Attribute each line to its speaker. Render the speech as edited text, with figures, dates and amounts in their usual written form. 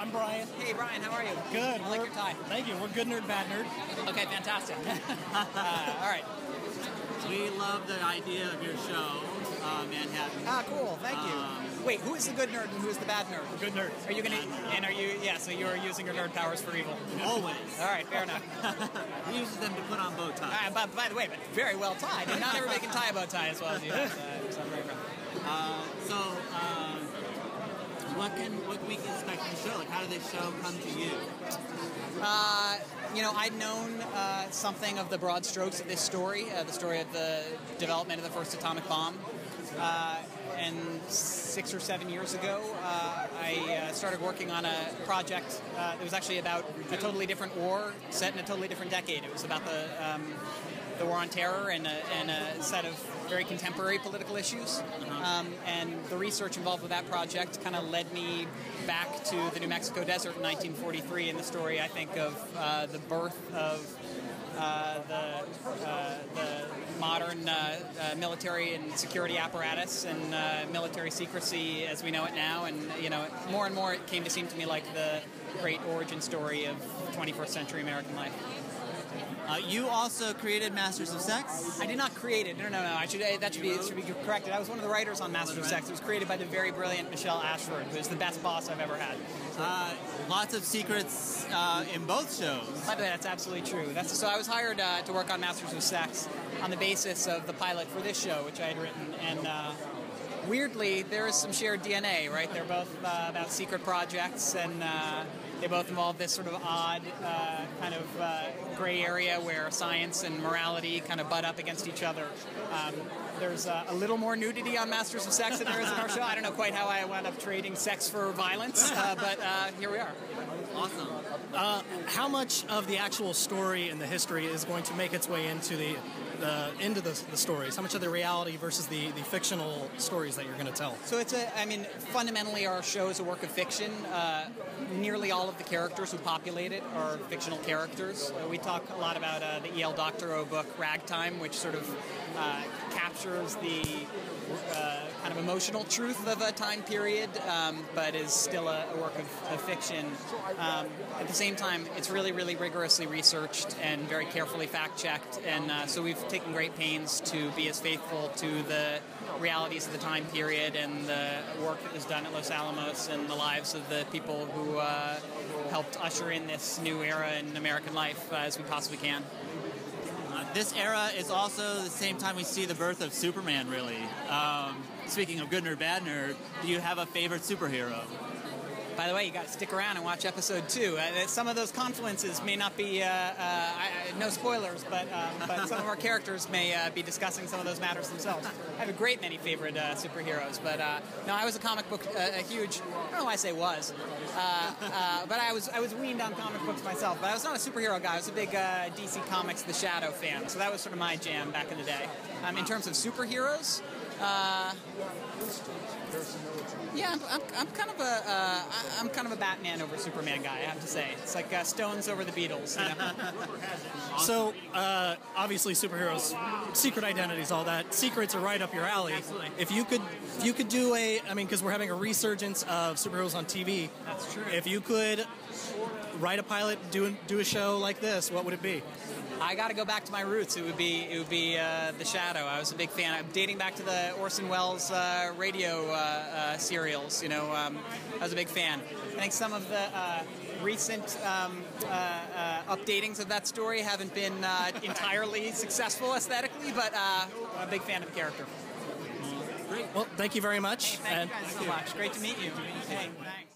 Speaker 1: I'm Brian.
Speaker 2: Hey, Brian, how are you?
Speaker 1: Good.
Speaker 2: I like your tie.
Speaker 1: Thank you. We're Good Nerd, Bad Nerd.
Speaker 2: Okay, fantastic. All right.
Speaker 3: We love the idea of your show, Manhattan.
Speaker 2: Ah, cool. Thank you. Wait, who is the good nerd and who is the bad nerd?
Speaker 1: Good nerd.
Speaker 2: Are you gonna? And are you? Yeah. So you're using your nerd powers for evil.
Speaker 3: Always.
Speaker 2: All right. Fair enough.
Speaker 3: He uses them to put on bow ties.
Speaker 2: By the way, but very well tied. And not everybody can tie a bow tie as well as you. So I'm very proud.
Speaker 3: What can we expect from the show? Like, how did this show come to you?
Speaker 2: I'd known something of the broad strokes of this story, the story of the development of the first atomic bomb. And 6 or 7 years ago, I started working on a project that was actually about a totally different war set in a totally different decade. It was about the war on terror and a set of very contemporary political issues. And the research involved with that project kind of led me back to the New Mexico desert in 1943 in the story, I think, of the birth of the modern military and security apparatus and military secrecy as we know it now. And, more and more it came to seem to me like the great origin story of 21st century American life.
Speaker 3: You also created Masters of Sex?
Speaker 2: I did not create it. No. That should be corrected. I was one of the writers on Masters of Sex. It was created by the very brilliant Michelle Ashford, who's the best boss I've ever had.
Speaker 3: Lots of secrets in both shows.
Speaker 2: By the way, that's absolutely true. So I was hired to work on Masters of Sex on the basis of the pilot for this show, which I had written. And weirdly, there is some shared DNA, right? They're both about secret projects, and they both involve this sort of odd kind of gray area where science and morality kind of butt up against each other. There's a little more nudity on Masters of Sex than there is in our show. I don't know quite how I wound up trading sex for violence, but here we are.
Speaker 3: Awesome.
Speaker 1: How much of the actual story and the history is going to make its way into the stories? How much of the reality versus the fictional stories that you're going to tell? So
Speaker 2: fundamentally our show is a work of fiction. Nearly all of the characters who populate it are fictional characters. We talk a lot about the E.L. Doctorow book Ragtime, which sort of captures the kind of emotional truth of a time period, but is still a work of fiction. At the same time, it's really, really rigorously researched and very carefully fact-checked, and so we've taken great pains to be as faithful to the realities of the time period and the work that was done at Los Alamos and the lives of the people who helped usher in this new era in American life as we possibly can.
Speaker 3: This era is also the same time we see the birth of Superman, really. Speaking of Good Nerd, Bad Nerd, do you have a favorite superhero?
Speaker 2: By the way, you got to stick around and watch episode 2. Some of those confluences may not be, no spoilers, but some of our characters may be discussing some of those matters themselves. I have a great many favorite superheroes, but no, I was a comic book, a huge, I don't know why I say was, but I was weaned on comic books myself, but I was not a superhero guy. I was a big DC Comics The Shadow fan, so that was sort of my jam back in the day. In terms of superheroes, yeah, I'm kind of a Batman over Superman guy, I have to say. It's like Stones over the Beatles. You know?
Speaker 1: So obviously superheroes, secret identities, all that. Secrets are right up your alley.
Speaker 2: Absolutely.
Speaker 1: If you could do because we're having a resurgence of superheroes on TV.
Speaker 2: That's true.
Speaker 1: If you could write a pilot, do a show like this, what would it be?
Speaker 2: I got to go back to my roots. It would be The Shadow. I was a big fan. I'm dating back to the Orson Welles radio serials. I was a big fan. I think some of the recent updatings of that story haven't been entirely successful aesthetically, but I'm a big fan of the character.
Speaker 1: Great. Well, thank you very much.
Speaker 2: Thank you guys so much. Great to meet you. Hey, thanks.